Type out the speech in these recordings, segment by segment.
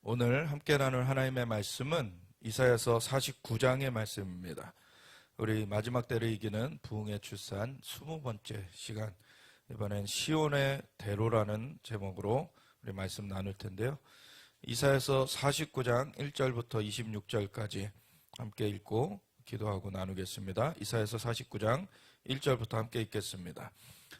오늘 함께 나눌 하나님의 말씀은 이사야서 49장의 말씀입니다. 우리 마지막 때를 이기는 부흥의 출산 20번째 시간, 이번엔 시온의 대로라는 제목으로 우리 말씀 나눌 텐데요. 이사야서 49장 1절부터 26절까지 함께 읽고 기도하고 나누겠습니다. 이사야서 49장 1절부터 함께 읽겠습니다.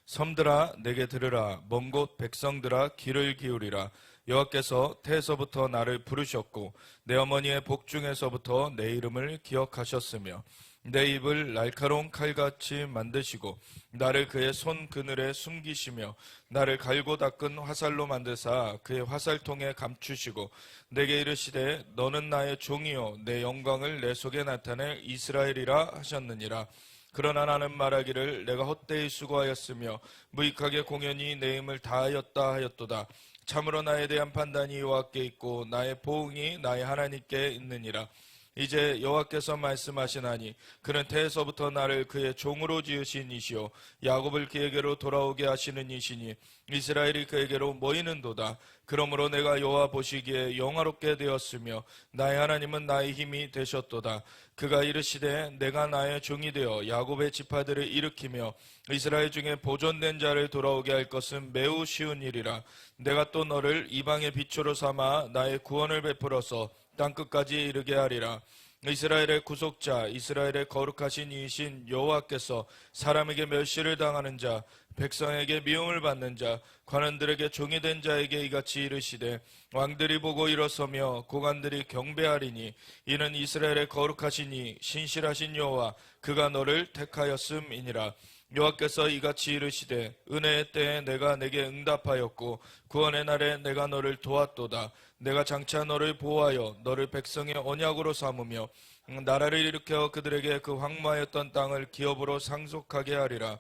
섬들아 내게 들으라. 먼 곳 백성들아 귀를 기울이라. 여호와께서 태에서부터 나를 부르셨고 내 어머니의 복중에서부터 내 이름을 기억하셨으며 내 입을 날카로운 칼같이 만드시고 나를 그의 손 그늘에 숨기시며 나를 갈고 닦은 화살로 만드사 그의 화살통에 감추시고 내게 이르시되 너는 나의 종이요 내 영광을 내 속에 나타낼 이스라엘이라 하셨느니라. 그러나 나는 말하기를 내가 헛되이 수고하였으며 무익하게 공연히 내 힘을 다하였다 하였도다. 참으로 나에 대한 판단이 여호와께 있고 나의 보응이 나의 하나님께 있느니라. 이제 여호와께서 말씀하시나니 그는 태에서부터 나를 그의 종으로 지으신 이시요 야곱을 그에게로 돌아오게 하시는 이시니 이스라엘이 그에게로 모이는도다. 그러므로 내가 여호와 보시기에 영화롭게 되었으며 나의 하나님은 나의 힘이 되셨도다. 그가 이르시되 내가 나의 종이 되어 야곱의 지파들을 일으키며 이스라엘 중에 보존된 자를 돌아오게 할 것은 매우 쉬운 일이라. 내가 또 너를 이방의 빛으로 삼아 나의 구원을 베풀어서 땅끝까지 이르게 하리라. 이스라엘의 구속자 이스라엘의 거룩하신 이이신 여호와께서 사람에게 멸시를 당하는 자 백성에게 미움을 받는 자 관원들에게 종이 된 자에게 이같이 이르시되 왕들이 보고 일어서며 고관들이 경배하리니 이는 이스라엘의 거룩하신 이 신실하신 여호와 그가 너를 택하였음이니라. 여호와께서 이같이 이르시되 은혜의 때에 내가 내게 응답하였고 구원의 날에 내가 너를 도왔도다. 내가 장차 너를 보호하여 너를 백성의 언약으로 삼으며 나라를 일으켜 그들에게 그 황무하였던 땅을 기업으로 상속하게 하리라.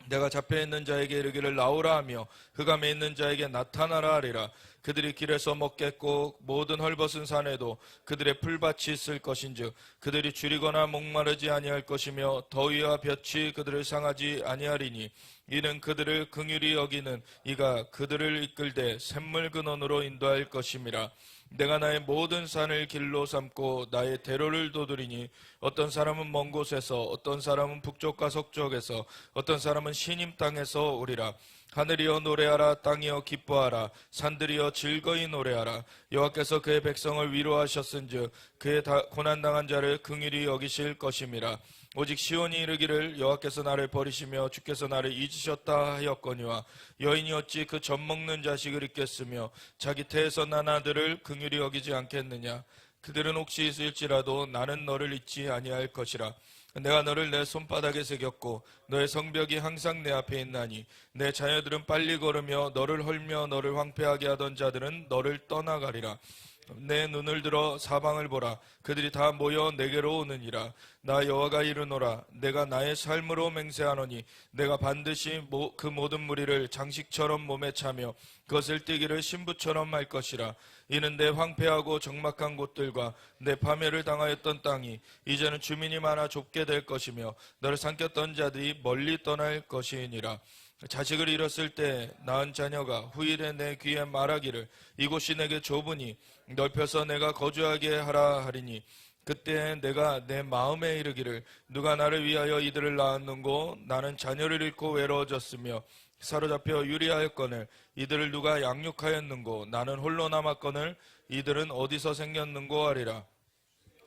내가 잡혀있는 자에게 이르기를 나오라 하며 흑암에 있는 자에게 나타나라 하리라. 그들이 길에서 먹겠고 모든 헐벗은 산에도 그들의 풀밭이 있을 것인즉 그들이 줄이거나 목마르지 아니할 것이며 더위와 볕이 그들을 상하지 아니하리니 이는 그들을 긍휼히 여기는 이가 그들을 이끌되 샘물 근원으로 인도할 것임이라. 내가 나의 모든 산을 길로 삼고 나의 대로를 도드리니 어떤 사람은 먼 곳에서 어떤 사람은 북쪽과 서쪽에서 어떤 사람은 시님 땅에서 오리라. 하늘이여 노래하라. 땅이여 기뻐하라. 산들이여 즐거이 노래하라. 여호와께서 그의 백성을 위로하셨은즉 그의 고난당한 자를 긍휼히 여기실 것임이라. 오직 시온이 이르기를 여호와께서 나를 버리시며 주께서 나를 잊으셨다 하였거니와 여인이 어찌 그 젖먹는 자식을 잊겠으며 자기 태에서 난 아들을 긍휼히 여기지 않겠느냐. 그들은 혹시 있을지라도 나는 너를 잊지 아니할 것이라. 내가 너를 내 손바닥에 새겼고 너의 성벽이 항상 내 앞에 있나니 내 자녀들은 빨리 걸으며 너를 헐며 너를 황폐하게 하던 자들은 너를 떠나가리라. 내 눈을 들어 사방을 보라. 그들이 다 모여 내게로 오느니라. 나 여호와가 이르노라. 내가 나의 삶으로 맹세하노니 내가 반드시 그 모든 무리를 장식처럼 몸에 차며 그것을 띠기를 신부처럼 할 것이라. 이는 내 황폐하고 적막한 곳들과 내 파멸을 당하였던 땅이 이제는 주민이 많아 좁게 될 것이며 너를 삼켰던 자들이 멀리 떠날 것이니라. 자식을 잃었을 때 낳은 자녀가 후일에 내 귀에 말하기를 이곳이 내게 좁으니 넓혀서 내가 거주하게 하라 하리니 그때 내가 내 마음에 이르기를 누가 나를 위하여 이들을 낳았는고 나는 자녀를 잃고 외로워졌으며 사로잡혀 유리하였거늘 이들을 누가 양육하였는고 나는 홀로 남았거늘 이들은 어디서 생겼는고 하리라.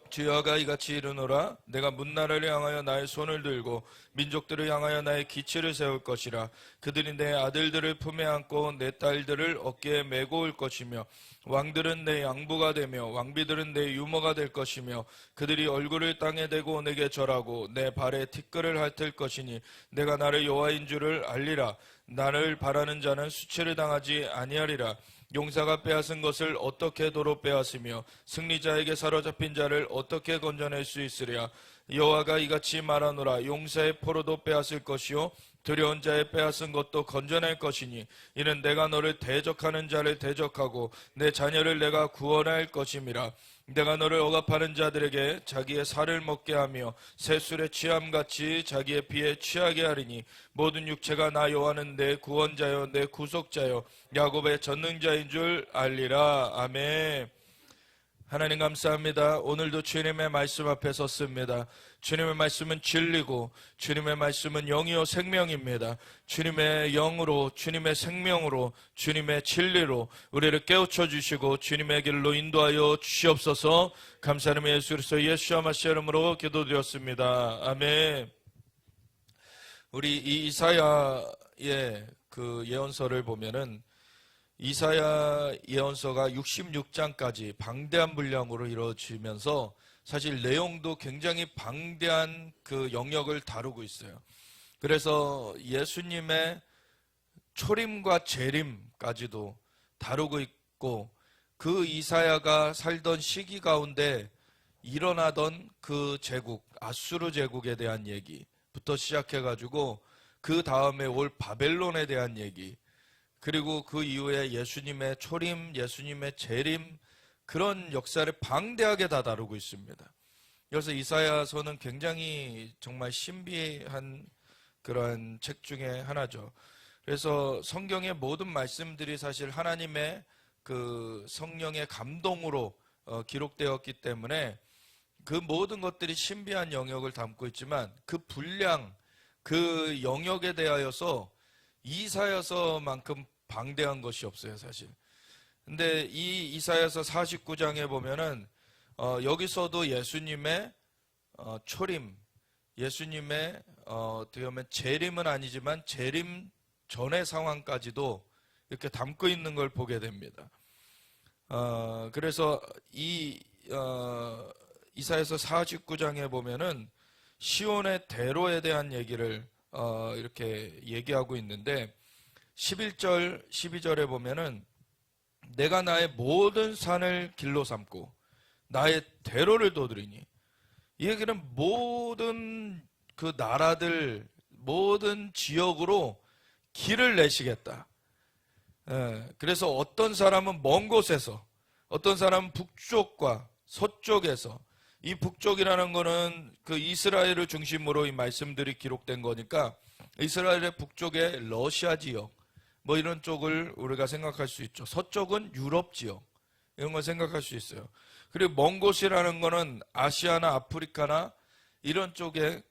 주여가 이같이 이르노라. 내가 문나라를 향하여 나의 손을 들고 민족들을 향하여 나의 기치를 세울 것이라. 그들이 내 아들들을 품에 안고 내 딸들을 어깨에 메고 올 것이며 왕들은 내 양부가 되며 왕비들은 내 유모가 될 것이며 그들이 얼굴을 땅에 대고 내게 절하고 내 발에 티끌을 핥을 것이니 내가 나를 여호와인 줄을 알리라. 나를 바라는 자는 수치를 당하지 아니하리라. 용사가 빼앗은 것을 어떻게 도로 빼앗으며 승리자에게 사로잡힌 자를 어떻게 건져낼 수 있으랴. 여호와가 이같이 말하노라. 용사의 포로도 빼앗을 것이요 두려운 자의 빼앗은 것도 건져낼 것이니 이는 내가 너를 대적하는 자를 대적하고 내 자녀를 내가 구원할 것임이라. 내가 너를 억압하는 자들에게 자기의 살을 먹게 하며 새술의 취함같이 자기의 피에 취하게 하리니 모든 육체가 나 여호와는 내 구원자요 내 구속자요 야곱의 전능자인 줄 알리라. 아멘. 하나님 감사합니다. 오늘도 주님의 말씀 앞에 섰습니다. 주님의 말씀은 진리고 주님의 말씀은 영이요 생명입니다. 주님의 영으로 주님의 생명으로 주님의 진리로 우리를 깨우쳐 주시고 주님의 길로 인도하여 주시옵소서. 감사하며 예수 그리스도 예수와 마시아 이름으로 기도드렸습니다. 아멘. 우리 이 이사야의 그 예언서를 보면은 이사야 예언서가 66장까지 방대한 분량으로 이루어지면서 사실 내용도 굉장히 방대한 그 영역을 다루고 있어요. 그래서 예수님의 초림과 재림까지도 다루고 있고 그 이사야가 살던 시기 가운데 일어나던 그 제국, 아수르 제국에 대한 얘기부터 시작해가지고 그 다음에 올 바벨론에 대한 얘기, 그리고 그 이후에 예수님의 초림, 예수님의 재림, 그런 역사를 방대하게 다 다루고 있습니다. 그래서 이사야서는 굉장히 정말 신비한 그러한 책 중에 하나죠. 그래서 성경의 모든 말씀들이 사실 하나님의 그 성령의 감동으로 기록되었기 때문에 그 모든 것들이 신비한 영역을 담고 있지만 그 분량, 그 영역에 대하여서 이사야서만큼 방대한 것이 없어요, 사실. 근데 이 이사야서 49장에 보면은 여기서도 예수님의 초림, 예수님의 어떻게 보면 재림은 아니지만 재림 전의 상황까지도 이렇게 담고 있는 걸 보게 됩니다. 그래서 이 이사야서 49장에 보면은 시온의 대로에 대한 얘기를 이렇게 얘기하고 있는데 11절, 12절에 보면은 내가 나의 모든 산을 길로 삼고 나의 대로를 둬드리니, 이 얘기는 모든 그 나라들, 모든 지역으로 길을 내시겠다. 그래서 어떤 사람은 먼 곳에서, 어떤 사람은 북쪽과 서쪽에서, 이 북쪽이라는 거는 그 이스라엘을 중심으로 이 말씀들이 기록된 거니까 이스라엘의 북쪽에 러시아 지역, 뭐 이런 쪽을 우리가 생각할 수 있죠. 서쪽은 유럽 지역, 이런 걸 생각할 수 있어요. 그리고 먼 곳이라는 거는 아시아나 아프리카나 이런 쪽에서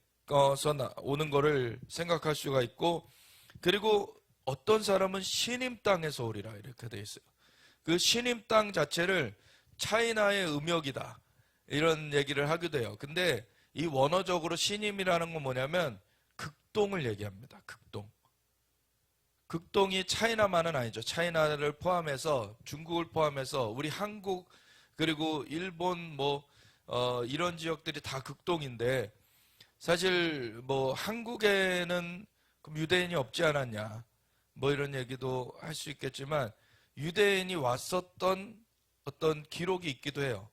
오는 거를 생각할 수가 있고, 그리고 어떤 사람은 신임 땅에서 오리라 이렇게 돼 있어요. 그 신임 땅 자체를 차이나의 음역이다 이런 얘기를 하기도 해요. 근데 이 원어적으로 신임이라는 건 뭐냐면 극동을 얘기합니다. 극동. 극동이 차이나만은 아니죠. 차이나를 포함해서, 중국을 포함해서 우리 한국 그리고 일본 이런 지역들이 다 극동인데, 사실 한국에는 그럼 유대인이 없지 않았냐 뭐 이런 얘기도 할 수 있겠지만 유대인이 왔었던 어떤 기록이 있기도 해요.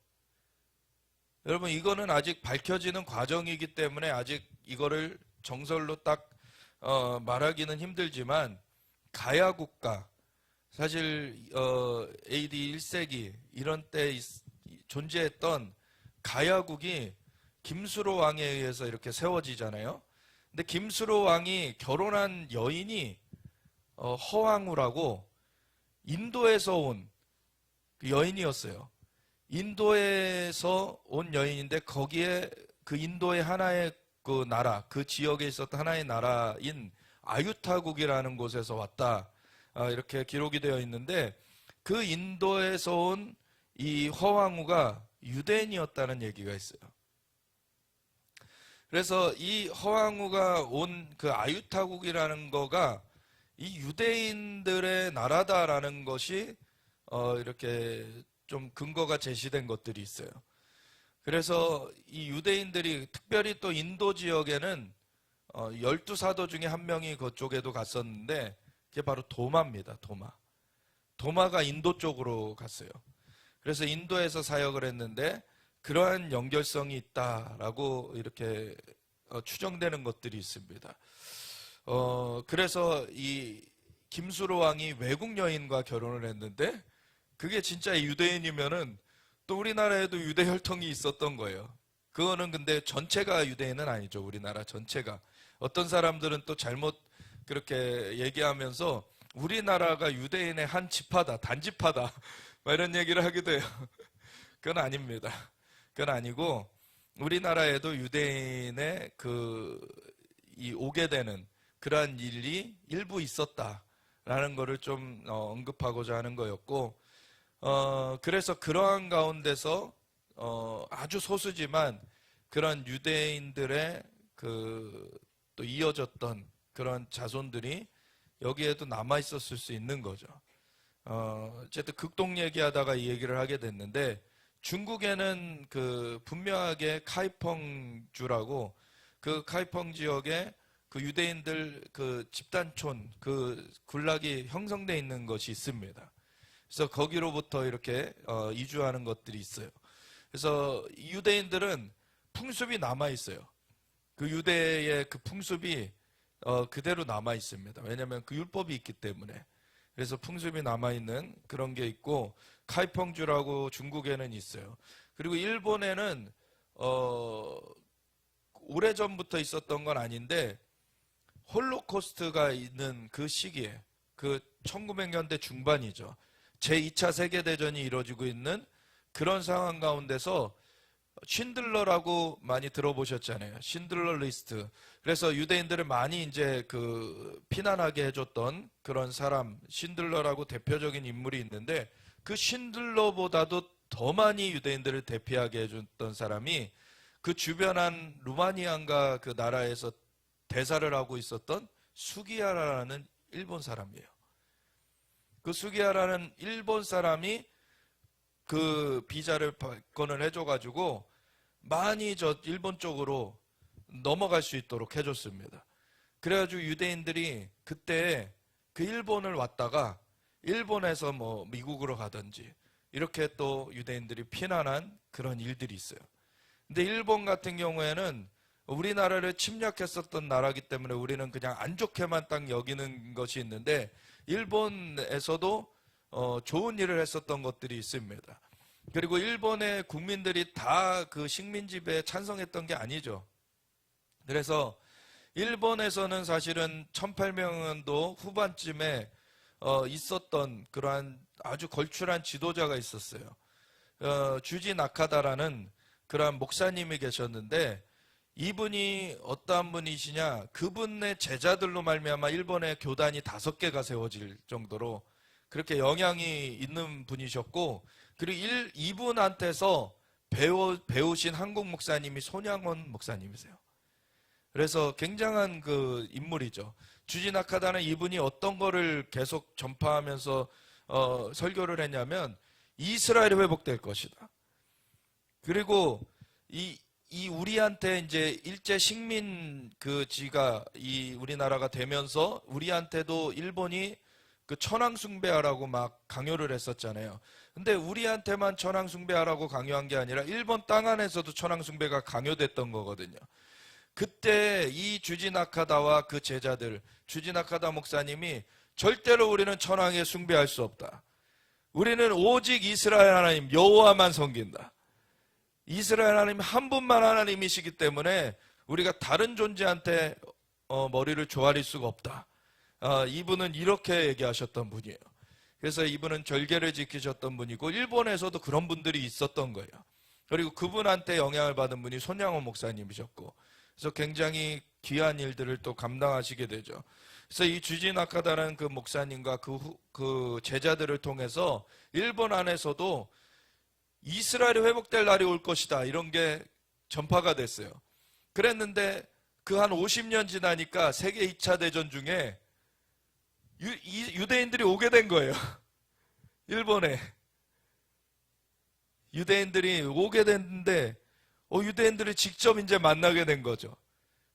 여러분, 이거는 아직 밝혀지는 과정이기 때문에 아직 이거를 정설로 딱 말하기는 힘들지만, 가야 국가, 사실 AD 1세기 이런 때 존재했던 가야국이 김수로 왕에 의해서 이렇게 세워지잖아요. 근데 김수로 왕이 결혼한 여인이 허왕우라고 인도에서 온 그 여인이었어요. 인도에서 온 여인인데 거기에 그 인도의 하나의 그 나라, 그 지역에 있었던 하나의 나라인 아유타국이라는 곳에서 왔다, 이렇게 기록이 되어 있는데, 그 인도에서 온 이 허왕우가 유대인이었다는 얘기가 있어요. 그래서 이 허왕우가 온 그 아유타국이라는 거가 이 유대인들의 나라다라는 것이 이렇게 좀 근거가 제시된 것들이 있어요. 그래서 이 유대인들이 특별히 또 인도 지역에는 12사도 중에 한 명이 그쪽에도 갔었는데, 그게 바로 도마입니다. 도마가 인도 쪽으로 갔어요. 그래서 인도에서 사역을 했는데, 그러한 연결성이 있다라고 이렇게 추정되는 것들이 있습니다. 그래서 이 김수로 왕이 외국 여인과 결혼을 했는데 그게 진짜 유대인이면은 또 우리나라에도 유대 혈통이 있었던 거예요. 그거는 근데 전체가 유대인은 아니죠. 우리나라 전체가. 어떤 사람들은 또 잘못 그렇게 얘기하면서 우리나라가 유대인의 한 지파다, 단지파다 막 이런 얘기를 하기도 해요. 그건 아닙니다. 그건 아니고 우리나라에도 유대인의 이 오게 되는 그러한 일이 일부 있었다라는 거를 좀 언급하고자 하는 거였고, 그래서 그러한 가운데서 아주 소수지만 그런 유대인들의 또 이어졌던 그런 자손들이 여기에도 남아 있었을 수 있는 거죠. 어쨌든 극동 얘기하다가 이 얘기를 하게 됐는데, 중국에는 분명하게 카이펑주라고 그 카이펑 지역에 그 유대인들 집단촌 군락이 형성되어 있는 것이 있습니다. 그래서 거기로부터 이렇게 이주하는 것들이 있어요. 그래서 유대인들은 풍습이 남아 있어요. 그 유대의 그 풍습이 그대로 남아 있습니다. 왜냐하면 그 율법이 있기 때문에. 그래서 풍습이 남아 있는 그런 게 있고, 카이펑주라고 중국에는 있어요. 그리고 일본에는 오래전부터 있었던 건 아닌데 홀로코스트가 있는 그 시기에, 1900년대 중반이죠. 제2차 세계대전이 이루어지고 있는 그런 상황 가운데서 신들러라고 많이 들어보셨잖아요. 신들러 리스트. 그래서 유대인들을 많이 이제 피난하게 해줬던 그런 사람, 신들러라고 대표적인 인물이 있는데, 그 신들러보다도 더 많이 유대인들을 대피하게 해줬던 사람이 그 주변한 루마니안가 그 나라에서 대사를 하고 있었던 수기야라는 일본 사람이에요. 그 수기야라는 일본 사람이 그 비자를 발권을 해줘가지고 많이 일본 쪽으로 넘어갈 수 있도록 해줬습니다. 그래가지고 유대인들이 그때 그 일본을 왔다가 일본에서 뭐 미국으로 가든지 이렇게 또 유대인들이 피난한 그런 일들이 있어요. 근데 일본 같은 경우에는 우리나라를 침략했었던 나라이기 때문에 우리는 그냥 안 좋게만 딱 여기는 것이 있는데, 일본에서도 좋은 일을 했었던 것들이 있습니다. 그리고 일본의 국민들이 다 그 식민지배에 찬성했던 게 아니죠. 그래서 일본에서는 사실은 1800년도 후반쯤에 있었던 그러한 아주 걸출한 지도자가 있었어요. 주지 나카다라는 그러한 목사님이 계셨는데, 이분이 어떠한 분이시냐, 그분의 제자들로 말미암아 일본의 교단이 5개가 세워질 정도로 그렇게 영향이 있는 분이셨고, 그리고 이분한테서 배우신 한국 목사님이 손양원 목사님이세요. 그래서 굉장한 그 인물이죠. 주지나카다는 이분이 어떤 거를 계속 전파하면서 설교를 했냐면, 이스라엘이 회복될 것이다. 그리고 이 우리한테 이제 일제 식민 지가 이 우리나라가 되면서 우리한테도 일본이 그 천황숭배하라고 막 강요를 했었잖아요. 근데 우리한테만 천황숭배하라고 강요한 게 아니라 일본 땅 안에서도 천황숭배가 강요됐던 거거든요. 그때 이 주지나카다와 그 제자들, 주지나카다 목사님이 절대로 우리는 천황에 숭배할 수 없다. 우리는 오직 이스라엘 하나님 여호와만 섬긴다. 이스라엘 하나님 한 분만 하나님이시기 때문에 우리가 다른 존재한테 머리를 조아릴 수가 없다. 이분은 이렇게 얘기하셨던 분이에요. 그래서 이분은 절개를 지키셨던 분이고, 일본에서도 그런 분들이 있었던 거예요. 그리고 그분한테 영향을 받은 분이 손양원 목사님이셨고, 그래서 굉장히 귀한 일들을 또 감당하시게 되죠. 그래서 이 주지나카다라는 그 목사님과 그 제자들을 통해서 일본 안에서도 이스라엘이 회복될 날이 올 것이다, 이런 게 전파가 됐어요. 그랬는데 그 한 50년 지나니까 세계 2차 대전 중에 유대인들이 오게 된 거예요. 일본에 유대인들이 오게 됐는데 유대인들이 직접 이제 만나게 된 거죠.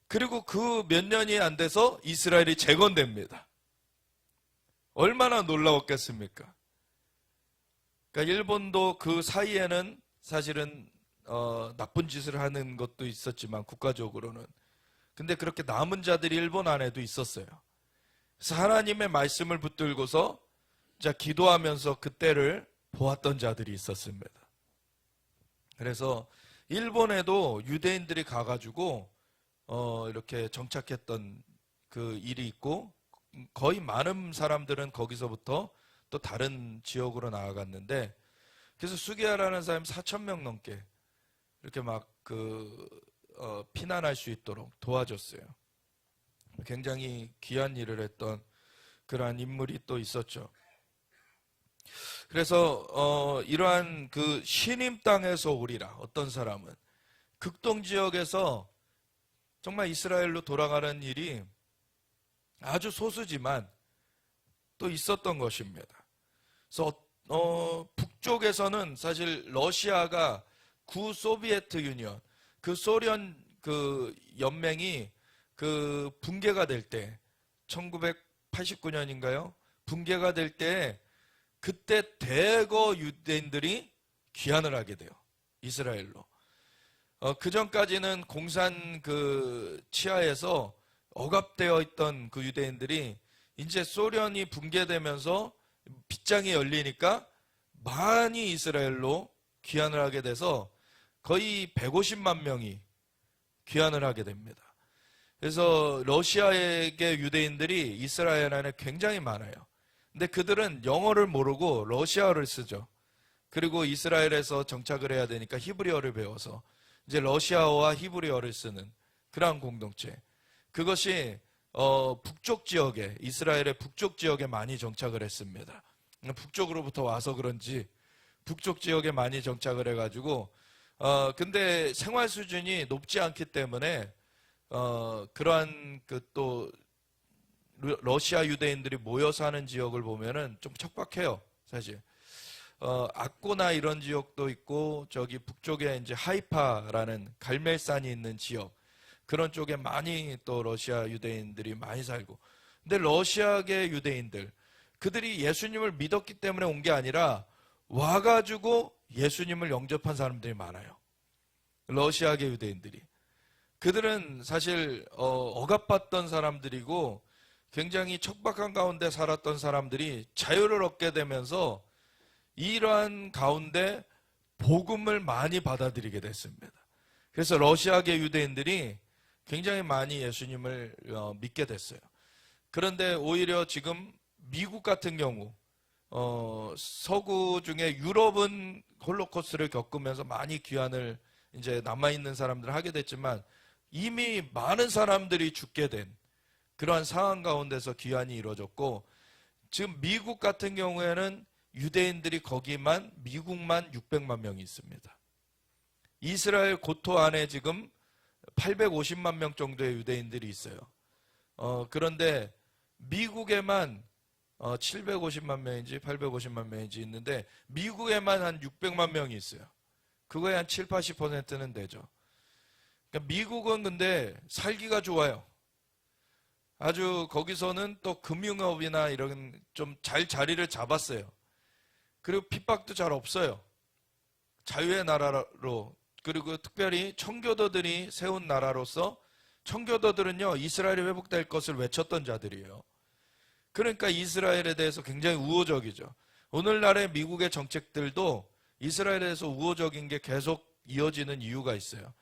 그리고 그 몇 년이 안 돼서 이스라엘이 재건됩니다. 얼마나 놀라웠겠습니까? 그러니까 일본도 그 사이에는 사실은 나쁜 짓을 하는 것도 있었지만 국가적으로는. 근데 그렇게 남은 자들이 일본 안에도 있었어요. 그래서 하나님의 말씀을 붙들고서 자 기도하면서 그때를 보았던 자들이 있었습니다. 그래서 일본에도 유대인들이 가가지고 이렇게 정착했던 그 일이 있고, 거의 많은 사람들은 거기서부터 또 다른 지역으로 나아갔는데, 그래서 수게하라는 사람이 4,000명 넘게 이렇게 막 피난할 수 있도록 도와줬어요. 굉장히 귀한 일을 했던 그러한 인물이 또 있었죠. 그래서 이러한 그 신임 땅에서 오리라, 어떤 사람은 극동 지역에서 정말 이스라엘로 돌아가는 일이 아주 소수지만 또 있었던 것입니다. 그래서 북쪽에서는 사실 러시아가 구 소비에트 유니언, 그 소련 그 연맹이 그 붕괴가 될 때 1989년인가요? 붕괴가 될 때 그때 대거 유대인들이 귀환을 하게 돼요. 이스라엘로. 그 전까지는 공산 그 치하에서 억압되어 있던 그 유대인들이 이제 소련이 붕괴되면서 빗장이 열리니까 많이 이스라엘로 귀환을 하게 돼서 거의 150만 명이 귀환을 하게 됩니다. 그래서 러시아에게 유대인들이 이스라엘 안에 굉장히 많아요. 근데 그들은 영어를 모르고 러시아어를 쓰죠. 그리고 이스라엘에서 정착을 해야 되니까 히브리어를 배워서 이제 러시아어와 히브리어를 쓰는 그러한 공동체. 그것이 북쪽 지역에, 이스라엘의 북쪽 지역에 많이 정착을 했습니다. 북쪽으로부터 와서 그런지 북쪽 지역에 많이 정착을 해가지고 근데 생활 수준이 높지 않기 때문에 그러한 그 또 러시아 유대인들이 모여 사는 지역을 보면은 좀 척박해요, 사실. 악고나 이런 지역도 있고, 저기 북쪽에 이제 하이파라는 갈멜산이 있는 지역, 그런 쪽에 많이 또 러시아 유대인들이 많이 살고. 근데 러시아계 유대인들, 그들이 예수님을 믿었기 때문에 온 게 아니라 와가지고 예수님을 영접한 사람들이 많아요. 러시아계 유대인들이. 그들은 사실 억압받던 사람들이고 굉장히 척박한 가운데 살았던 사람들이 자유를 얻게 되면서 이러한 가운데 복음을 많이 받아들이게 됐습니다. 그래서 러시아계 유대인들이 굉장히 많이 예수님을 믿게 됐어요. 그런데 오히려 지금 미국 같은 경우 서구 중에 유럽은 홀로코스트를 겪으면서 많이 귀환을 이제 남아있는 사람들 하게 됐지만 이미 많은 사람들이 죽게 된 그러한 상황 가운데서 귀환이 이루어졌고, 지금 미국 같은 경우에는 유대인들이 거기만 미국만 600만 명이 있습니다. 이스라엘 고토 안에 지금 850만 명 정도의 유대인들이 있어요. 그런데 미국에만 750만 명인지 850만 명인지 있는데 미국에만 한 600만 명이 있어요. 그거의 한 7, 80%는 되죠. 그러니까 미국은 근데 살기가 좋아요. 아주 거기서는 또 금융업이나 이런 좀 잘 자리를 잡았어요. 그리고 핍박도 잘 없어요. 자유의 나라로, 그리고 특별히 청교도들이 세운 나라로서 청교도들은요 이스라엘이 회복될 것을 외쳤던 자들이에요. 그러니까 이스라엘에 대해서 굉장히 우호적이죠. 오늘날의 미국의 정책들도 이스라엘에 대해서 우호적인 게 계속 이어지는 이유가 있어요.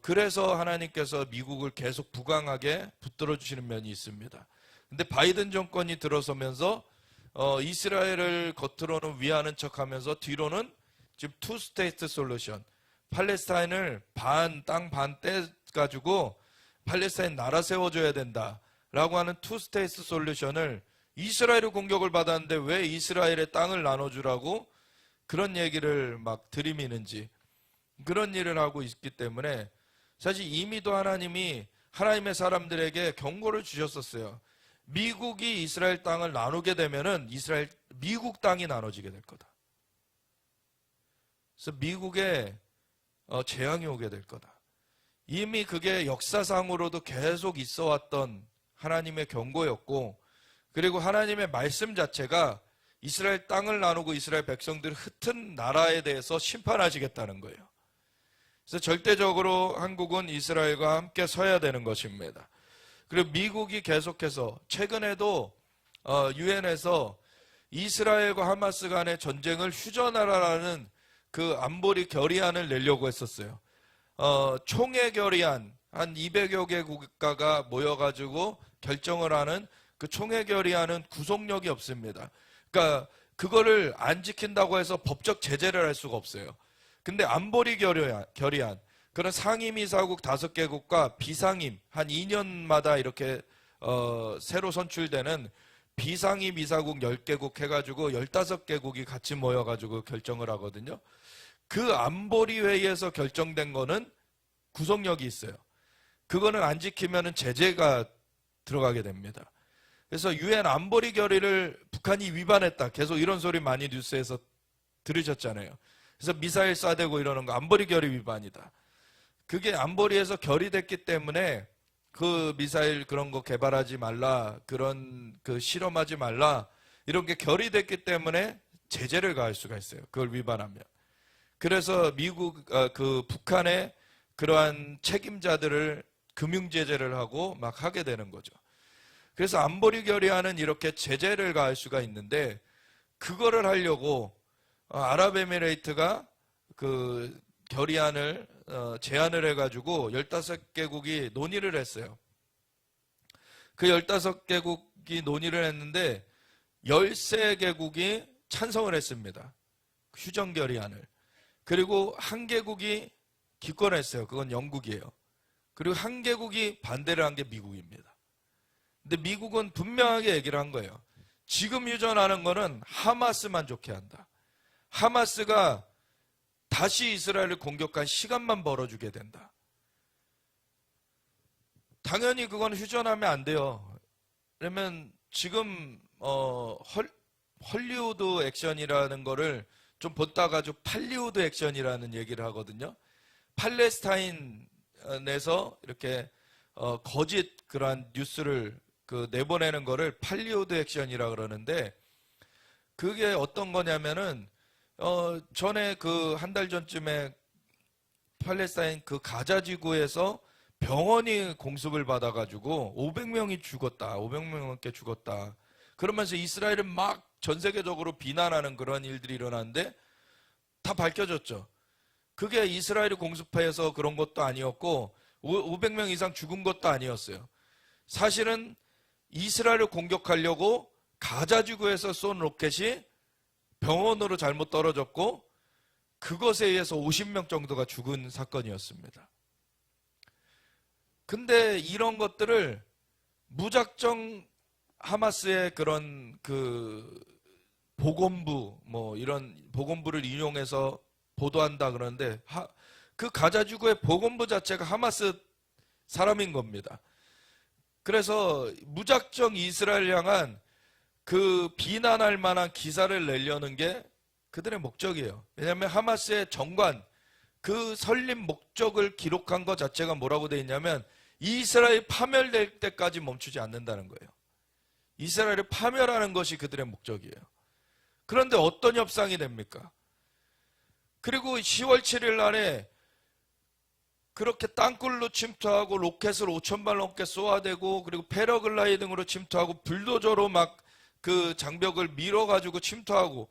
그래서 하나님께서 미국을 계속 부강하게 붙들어 주시는 면이 있습니다. 근데 바이든 정권이 들어서면서 이스라엘을 겉으로는 위하는 척하면서 뒤로는 지금 투 스테이트 솔루션, 팔레스타인을 땅 반 떼가지고 팔레스타인 나라 세워줘야 된다라고 하는 투 스테이트 솔루션을, 이스라엘의 공격을 받았는데 왜 이스라엘의 땅을 나눠주라고 그런 얘기를 막 들이미는지, 그런 일을 하고 있기 때문에 사실 이미도 하나님이 하나님의 사람들에게 경고를 주셨었어요. 미국이 이스라엘 땅을 나누게 되면은 미국 땅이 나눠지게 될 거다. 그래서 미국에 재앙이 오게 될 거다. 이미 그게 역사상으로도 계속 있어 왔던 하나님의 경고였고, 그리고 하나님의 말씀 자체가 이스라엘 땅을 나누고 이스라엘 백성들을 흩은 나라에 대해서 심판하시겠다는 거예요. 그래서 절대적으로 한국은 이스라엘과 함께 서야 되는 것입니다. 그리고 미국이 계속해서 최근에도 유엔에서 이스라엘과 하마스 간의 전쟁을 휴전하라라는 그 안보리 결의안을 내려고 했었어요. 총회 결의안 한 200여 개 국가가 모여가지고 결정을 하는 그 총회 결의안은 구속력이 없습니다. 그러니까 그거를 안 지킨다고 해서 법적 제재를 할 수가 없어요. 근데 안보리 결의안 그런 상임이사국 5개국과 비상임 한 2년마다 이렇게 새로 선출되는 비상임 이사국 10개국 해가지고 15개국이 같이 모여가지고 결정을 하거든요. 그 안보리 회의에서 결정된 거는 구속력이 있어요. 그거는 안 지키면 제재가 들어가게 됩니다. 그래서 유엔 안보리 결의를 북한이 위반했다. 계속 이런 소리 많이 뉴스에서 들으셨잖아요. 그래서 미사일 쏴대고 이러는 거 안보리 결의 위반이다. 그게 안보리에서 결의됐기 때문에 그 미사일 그런 거 개발하지 말라, 그런 그 실험하지 말라, 이런 게 결의됐기 때문에 제재를 가할 수가 있어요. 그걸 위반하면. 그래서 그 북한의 그러한 책임자들을 금융 제재를 하고 막 하게 되는 거죠. 그래서 안보리 결의안은 이렇게 제재를 가할 수가 있는데, 그거를 하려고 아랍에미레이트가 그 결의안을 제안을 해가지고 15개국이 논의를 했어요. 그 15개국이 논의를 했는데 13개국이 찬성을 했습니다. 휴전 결의안을. 그리고 1개국이 기권했어요. 그건 영국이에요. 그리고 1개국이 반대를 한 게 미국입니다. 근데 미국은 분명하게 얘기를 한 거예요. 지금 휴전하는 거는 하마스만 좋게 한다. 하마스가 다시 이스라엘을 공격한 시간만 벌어주게 된다. 당연히 그건 휴전하면 안 돼요. 그러면 지금 헐리우드 액션이라는 거를 좀 보다가 좀 팔리우드 액션이라는 얘기를 하거든요. 팔레스타인에서 이렇게 거짓 그러한 뉴스를 내보내는 거를 팔리우드 액션이라 그러는데, 그게 어떤 거냐면은 전에 그 한 달 전쯤에 팔레스타인 그 가자 지구에서 병원이 공습을 받아가지고 500명이 죽었다, 500명 넘게 죽었다. 그러면서 이스라엘은 막 전 세계적으로 비난하는 그런 일들이 일어났는데 다 밝혀졌죠. 그게 이스라엘이 공습해서 그런 것도 아니었고 500명 이상 죽은 것도 아니었어요. 사실은 이스라엘을 공격하려고 가자 지구에서 쏜 로켓이 병원으로 잘못 떨어졌고 그것에 의해서 50명 정도가 죽은 사건이었습니다. 근데 이런 것들을 무작정 하마스의 그런 보건부 이런 보건부를 인용해서 보도한다 그러는데, 그 가자 지구의 보건부 자체가 하마스 사람인 겁니다. 그래서 무작정 이스라엘 향한 그 비난할 만한 기사를 내려는 게 그들의 목적이에요. 왜냐하면 하마스의 정관, 그 설립 목적을 기록한 것 자체가 뭐라고 되어 있냐면 이스라엘 파멸될 때까지 멈추지 않는다는 거예요. 이스라엘을 파멸하는 것이 그들의 목적이에요. 그런데 어떤 협상이 됩니까? 그리고 10월 7일 날에 그렇게 땅굴로 침투하고 로켓을 5,000발 넘게 쏘아대고 그리고 패러글라이딩으로 침투하고 불도저로 막 그 장벽을 밀어가지고 침투하고,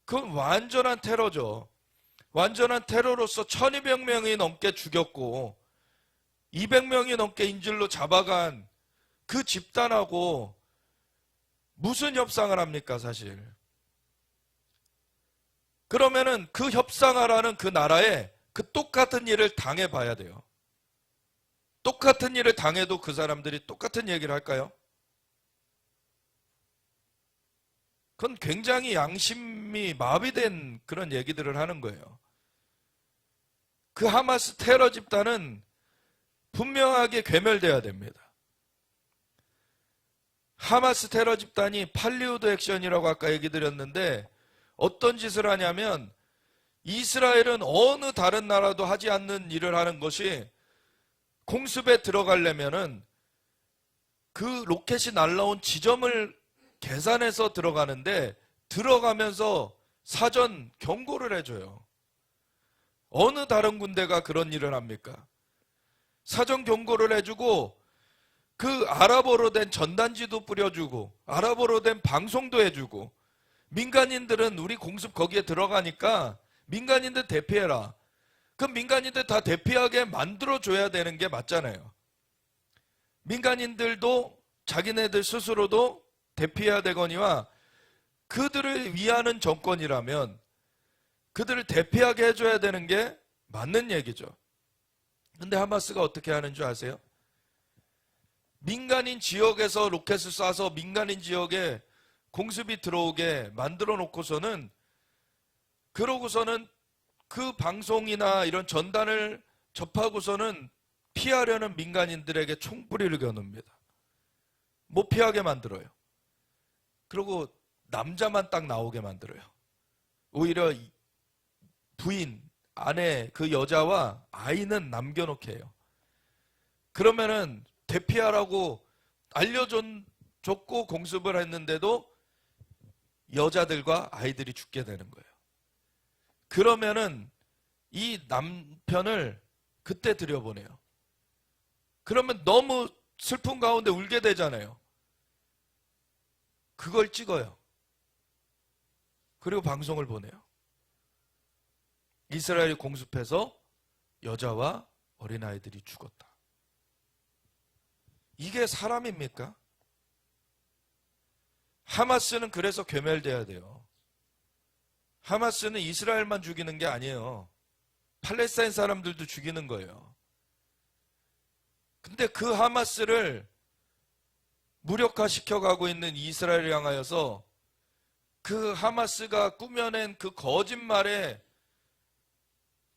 그건 완전한 테러죠. 완전한 테러로서 1200명이 넘게 죽였고 200명이 넘게 인질로 잡아간 그 집단하고 무슨 협상을 합니까, 사실. 그러면은 그 협상하라는 그 나라에 그 똑같은 일을 당해봐야 돼요. 똑같은 일을 당해도 그 사람들이 똑같은 얘기를 할까요? 그건 굉장히 양심이 마비된 그런 얘기들을 하는 거예요. 그 하마스 테러 집단은 분명하게 괴멸돼야 됩니다. 하마스 테러 집단이 팔리우드 액션이라고 아까 얘기 드렸는데, 어떤 짓을 하냐면 이스라엘은 어느 다른 나라도 하지 않는 일을 하는 것이, 공습에 들어가려면은 그 로켓이 날라온 지점을 계산해서 들어가는데 들어가면서 사전 경고를 해줘요. 어느 다른 군대가 그런 일을 합니까? 사전 경고를 해주고 그 아랍어로 된 전단지도 뿌려주고 아랍어로 된 방송도 해주고 민간인들은 우리 공습 거기에 들어가니까 민간인들 대피해라. 그럼 민간인들 다 대피하게 만들어줘야 되는 게 맞잖아요. 민간인들도 자기네들 스스로도 대피해야 되거니와 그들을 위하는 정권이라면 그들을 대피하게 해줘야 되는 게 맞는 얘기죠. 근데 하마스가 어떻게 하는 줄 아세요? 민간인 지역에서 로켓을 쏴서 민간인 지역에 공습이 들어오게 만들어 놓고서는 그러고서는 그 방송이나 이런 전단을 접하고서는 피하려는 민간인들에게 총뿌리를 겨눕니다. 못 피하게 만들어요. 그리고 남자만 딱 나오게 만들어요. 오히려 부인, 아내, 그 여자와 아이는 남겨놓게 해요. 그러면은 대피하라고 알려줬고 공습을 했는데도 여자들과 아이들이 죽게 되는 거예요. 그러면은 이 남편을 그때 들여보내요. 그러면 너무 슬픈 가운데 울게 되잖아요. 그걸 찍어요. 그리고 방송을 보내요. 이스라엘이 공습해서 여자와 어린아이들이 죽었다. 이게 사람입니까? 하마스는 그래서 괴멸돼야 돼요. 하마스는 이스라엘만 죽이는 게 아니에요. 팔레스타인 사람들도 죽이는 거예요. 근데 그 하마스를 무력화시켜가고 있는 이스라엘을 향하여서 그 하마스가 꾸며낸 그 거짓말에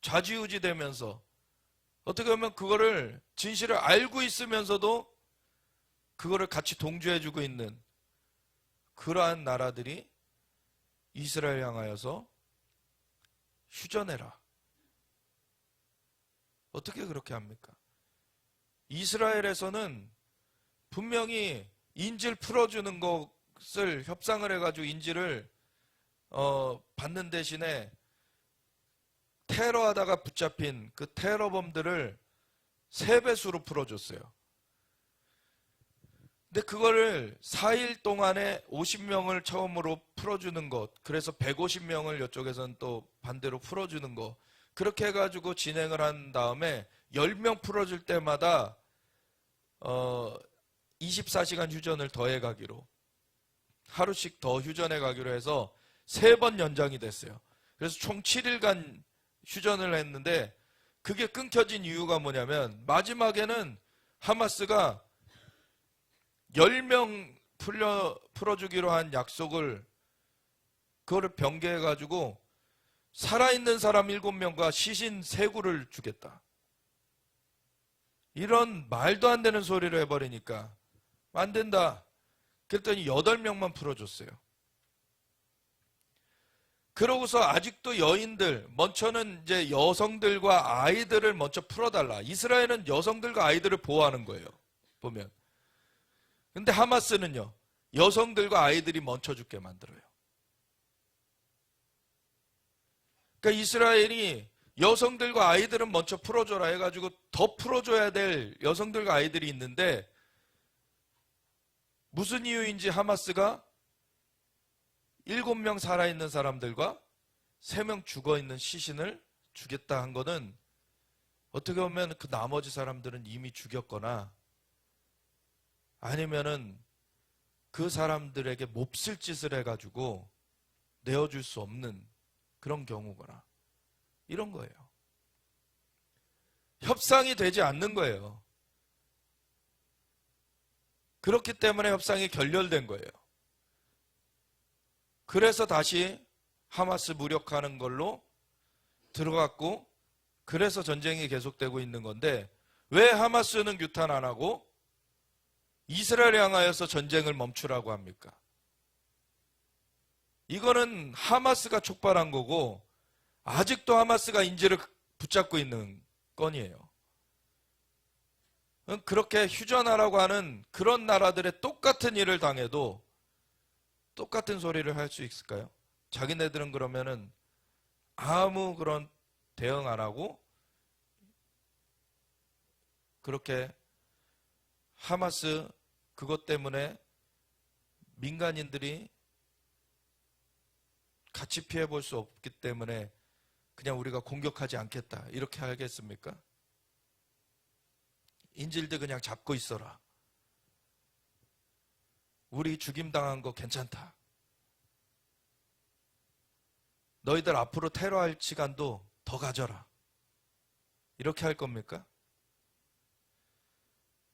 좌지우지 되면서 어떻게 보면 그거를 진실을 알고 있으면서도 그거를 같이 동조해주고 있는 그러한 나라들이 이스라엘 향하여서 휴전해라. 어떻게 그렇게 합니까? 이스라엘에서는 분명히 인질 풀어주는 것을 협상을 해가지고 인질을 받는 대신에 테러하다가 붙잡힌 그 테러범들을 3배수로 풀어줬어요. 근데 그거를 4일 동안에 50명을 처음으로 풀어주는 것, 그래서 150명을 이쪽에서는 또 반대로 풀어주는 것, 그렇게 해가지고 진행을 한 다음에 10명 풀어줄 때마다 24시간 휴전을 더해가기로, 하루씩 더 휴전해 가기로 해서 3번 연장이 됐어요. 그래서 총 7일간 휴전을 했는데 그게 끊겨진 이유가 뭐냐면 마지막에는 하마스가 10명 풀어주기로 한 약속을 그거를 변개해가지고 살아있는 사람 7명과 시신 3구를 주겠다. 이런 말도 안 되는 소리를 해버리니까 안 된다. 그랬더니 8명만 풀어줬어요. 그러고서 아직도 여인들, 먼저는 이제 여성들과 아이들을 먼저 풀어달라. 이스라엘은 여성들과 아이들을 보호하는 거예요. 보면. 근데 하마스는요, 여성들과 아이들이 먼저 죽게 만들어요. 그러니까 이스라엘이 여성들과 아이들은 먼저 풀어줘라 해가지고 더 풀어줘야 될 여성들과 아이들이 있는데 무슨 이유인지 하마스가 7명 살아있는 사람들과 3명 죽어있는 시신을 주겠다 한 거는 어떻게 보면 그 나머지 사람들은 이미 죽였거나 아니면은 그 사람들에게 몹쓸 짓을 해가지고 내어줄 수 없는 그런 경우거나 이런 거예요. 협상이 되지 않는 거예요. 그렇기 때문에 협상이 결렬된 거예요. 그래서 다시 하마스 무력화하는 걸로 들어갔고 그래서 전쟁이 계속되고 있는 건데 왜 하마스는 규탄 안 하고 이스라엘 향하여서 전쟁을 멈추라고 합니까? 이거는 하마스가 촉발한 거고 아직도 하마스가 인질을 붙잡고 있는 건이에요. 그렇게 휴전하라고 하는 그런 나라들의 똑같은 일을 당해도 똑같은 소리를 할 수 있을까요? 자기네들은 그러면은 아무 그런 대응 안 하고 그렇게 하마스 그것 때문에 민간인들이 같이 피해 볼 수 없기 때문에 그냥 우리가 공격하지 않겠다 이렇게 하겠습니까? 인질들 그냥 잡고 있어라. 우리 죽임당한 거 괜찮다. 너희들 앞으로 테러할 시간도 더 가져라. 이렇게 할 겁니까?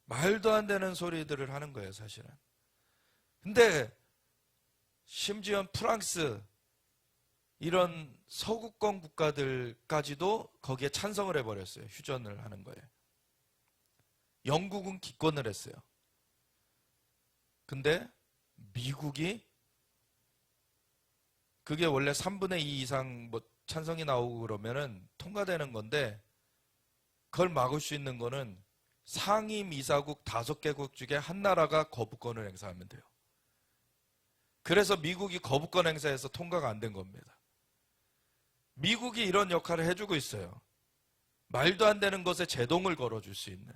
말도 안 되는 소리들을 하는 거예요, 사실은. 근데 심지어 프랑스 이런 서구권 국가들까지도 거기에 찬성을 해버렸어요. 휴전을 하는 거예요. 영국은 기권을 했어요. 근데 미국이 그게 원래 3분의 2 이상 뭐 찬성이 나오고 그러면은 통과되는 건데 그걸 막을 수 있는 거는 상임 이사국 5개국 중에 한 나라가 거부권을 행사하면 돼요. 그래서 미국이 거부권 행사해서 통과가 안 된 겁니다. 미국이 이런 역할을 해주고 있어요. 말도 안 되는 것에 제동을 걸어줄 수 있는.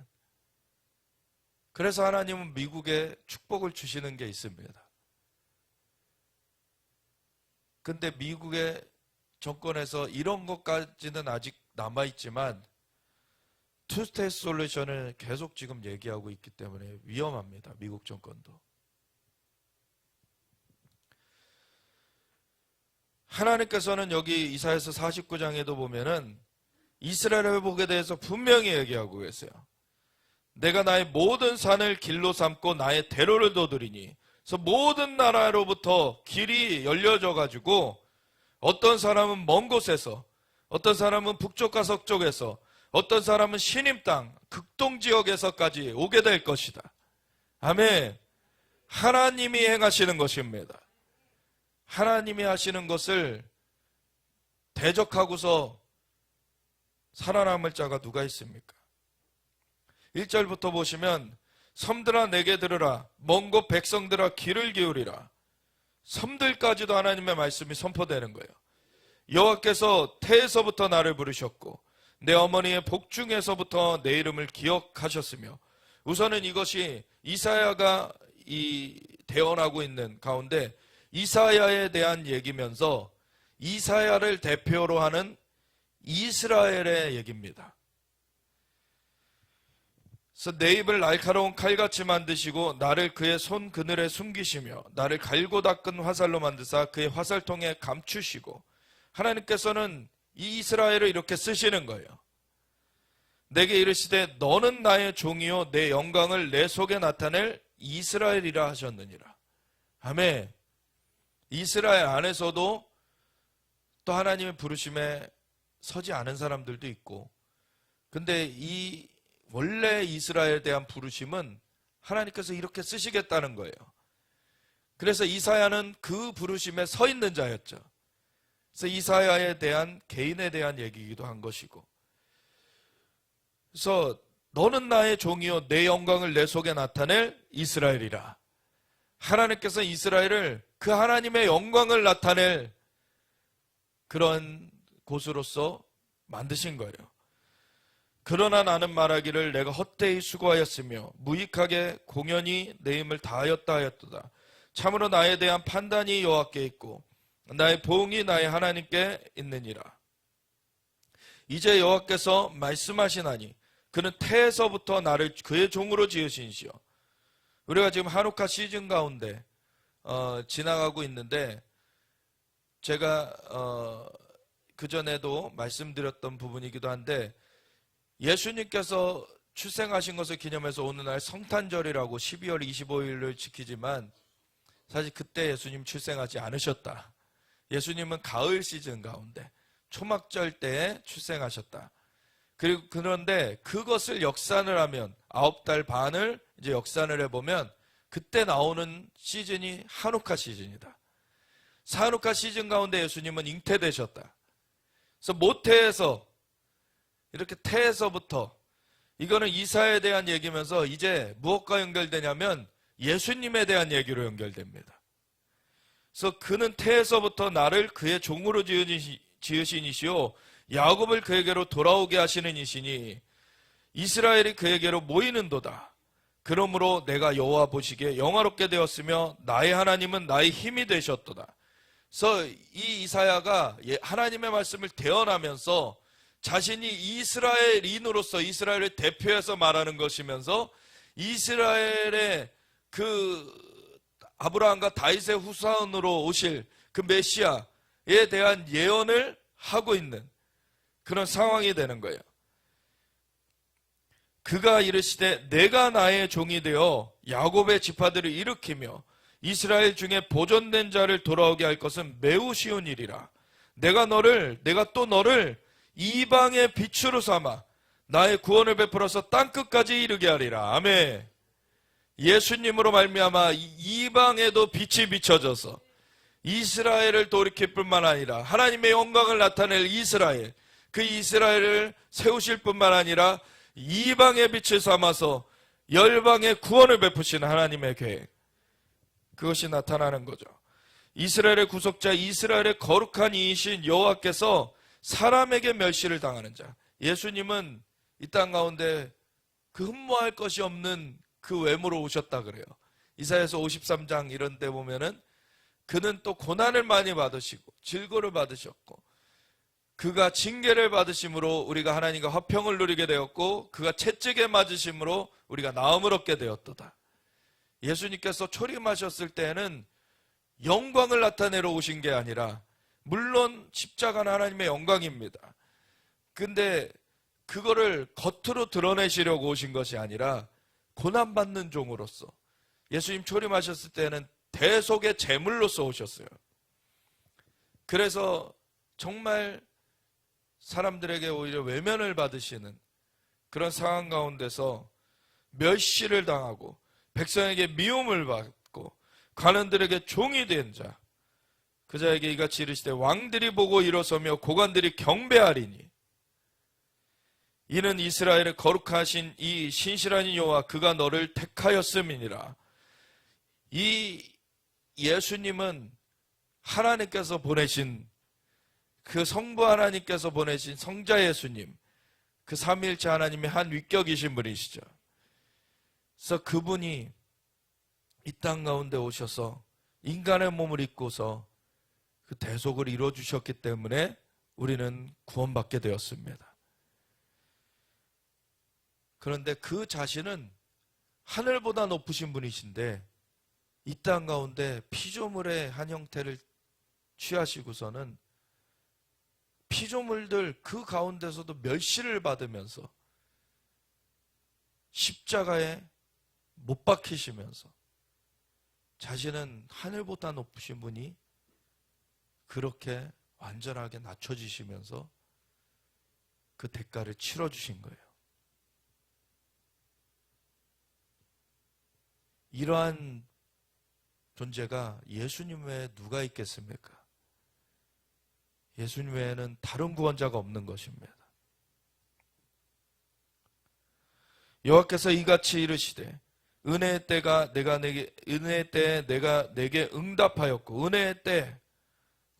그래서 하나님은 미국에 축복을 주시는 게 있습니다. 근데 미국의 정권에서 이런 것까지는 아직 남아있지만 투스테이트 솔루션을 계속 지금 얘기하고 있기 때문에 위험합니다. 미국 정권도. 하나님께서는 여기 이사야서 49장에도 보면은 이스라엘 회복에 대해서 분명히 얘기하고 계세요. 내가 나의 모든 산을 길로 삼고 나의 대로를 둬두리니. 그래서 모든 나라로부터 길이 열려져 가지고 어떤 사람은 먼 곳에서, 어떤 사람은 북쪽과 서쪽에서, 어떤 사람은 신임 땅, 극동 지역에서까지 오게 될 것이다. 아멘. 하나님이 행하시는 것입니다. 하나님이 하시는 것을 대적하고서 살아남을 자가 누가 있습니까? 1절부터 보시면 섬들아 내게 들으라, 먼 곳 백성들아 귀를 기울이라. 섬들까지도 하나님의 말씀이 선포되는 거예요. 여호와께서 태에서부터 나를 부르셨고 내 어머니의 복중에서부터 내 이름을 기억하셨으며. 우선은 이것이 이사야가 대언하고 있는 가운데 이사야에 대한 얘기면서 이사야를 대표로 하는 이스라엘의 얘기입니다. 그래서 내 입을 날카로운 칼같이 만드시고 나를 그의 손 그늘에 숨기시며 나를 갈고 닦은 화살로 만드사 그의 화살통에 감추시고. 하나님께서는 이 이스라엘을 이렇게 쓰시는 거예요. 내게 이르시되 너는 나의 종이요 내 영광을 내 속에 나타낼 이스라엘이라 하셨느니라. 아멘. 이스라엘 안에서도 또 하나님의 부르심에 서지 않은 사람들도 있고, 근데 이 원래 이스라엘에 대한 부르심은 하나님께서 이렇게 쓰시겠다는 거예요. 그래서 이사야는 그 부르심에 서 있는 자였죠. 그래서 이사야에 대한 개인에 대한 얘기이기도 한 것이고. 그래서 너는 나의 종이요 내 영광을 내 속에 나타낼 이스라엘이라. 하나님께서 이스라엘을 그 하나님의 영광을 나타낼 그런 곳으로서 만드신 거예요. 그러나 나는 말하기를 내가 헛되이 수고하였으며 무익하게 공연히 내 힘을 다하였다 하였도다. 참으로 나에 대한 판단이 여호와께 있고 나의 보응이 나의 하나님께 있느니라. 이제 여호와께서 말씀하시나니 그는 태에서부터 나를 그의 종으로 지으신시오. 우리가 지금 한우카 시즌 가운데 지나가고 있는데, 제가 그전에도 말씀드렸던 부분이기도 한데, 예수님께서 출생하신 것을 기념해서 오늘날 성탄절이라고 12월 25일을 지키지만 사실 그때 예수님 출생하지 않으셨다. 예수님은 가을 시즌 가운데 초막절 때에 출생하셨다. 그리고 그런데 그것을 역산을 하면 9달 반을 이제 역산을 해보면 그때 나오는 시즌이 한우카 시즌이다. 한우카 시즌 가운데 예수님은 잉태되셨다. 그래서 모태에서 이렇게 태에서부터, 이거는 이사야에 대한 얘기면서 이제 무엇과 연결되냐면 예수님에 대한 얘기로 연결됩니다. 그래서 그는 태에서부터 나를 그의 종으로 지으신 이시요 야곱을 그에게로 돌아오게 하시는 이시니 이스라엘이 그에게로 모이는도다. 그러므로 내가 여호와 보시기에 영화롭게 되었으며 나의 하나님은 나의 힘이 되셨도다. 그래서 이 이사야가 하나님의 말씀을 대언하면서 자신이 이스라엘인으로서 이스라엘을 대표해서 말하는 것이면서 이스라엘의 그 아브라함과 다윗의 후손으로 오실 그 메시아에 대한 예언을 하고 있는 그런 상황이 되는 거예요. 그가 이르시되 내가 나의 종이 되어 야곱의 지파들을 일으키며 이스라엘 중에 보존된 자를 돌아오게 할 것은 매우 쉬운 일이라. 내가 또 너를 이방의 빛으로 삼아 나의 구원을 베풀어서 땅끝까지 이르게 하리라. 아멘. 예수님으로 말미암아 이방에도 빛이 비춰져서 이스라엘을 돌이킬 뿐만 아니라 하나님의 영광을 나타낼 이스라엘, 그 이스라엘을 세우실 뿐만 아니라 이방의 빛을 삼아서 열방의 구원을 베푸시는 하나님의 계획, 그것이 나타나는 거죠. 이스라엘의 구속자, 이스라엘의 거룩한 이이신 여호와께서 사람에게 멸시를 당하는 자, 예수님은 이 땅 가운데 그 흠모할 것이 없는 그 외모로 오셨다 그래요. 이사야서 53장 이런 데 보면은 그는 또 고난을 많이 받으시고 질고를 받으셨고 그가 징계를 받으심으로 우리가 하나님과 화평을 누리게 되었고 그가 채찍에 맞으심으로 우리가 나음을 얻게 되었도다. 예수님께서 초림하셨을 때에는 영광을 나타내러 오신 게 아니라, 물론 십자가는 하나님의 영광입니다. 근데 그거를 겉으로 드러내시려고 오신 것이 아니라 고난받는 종으로서, 예수님 초림하셨을 때는 대속의 제물로서 오셨어요. 그래서 정말 사람들에게 오히려 외면을 받으시는 그런 상황 가운데서 멸시를 당하고 백성에게 미움을 받고 관원들에게 종이 된 자, 그 자에게 이같이 이르시되 왕들이 보고 일어서며 고관들이 경배하리니 이는 이스라엘의 거룩하신 이 신실한 여호와 그가 너를 택하였음이니라. 이 예수님은 하나님께서 보내신, 그 성부 하나님께서 보내신 성자 예수님, 그 삼위일체 하나님의 한 위격이신 분이시죠. 그래서 그분이 이 땅 가운데 오셔서 인간의 몸을 입고서 그 대속을 이루어주셨기 때문에 우리는 구원받게 되었습니다. 그런데 그 자신은 하늘보다 높으신 분이신데 이 땅 가운데 피조물의 한 형태를 취하시고서는 피조물들 그 가운데서도 멸시를 받으면서 십자가에 못 박히시면서 자신은 하늘보다 높으신 분이 그렇게 완전하게 낮춰지시면서 그 대가를 치러주신 거예요. 이러한 존재가 예수님 외에 누가 있겠습니까? 예수님 외에는 다른 구원자가 없는 것입니다. 여호와께서 이같이 이르시되 은혜의 때에 내가 내게 응답하였고, 은혜의 때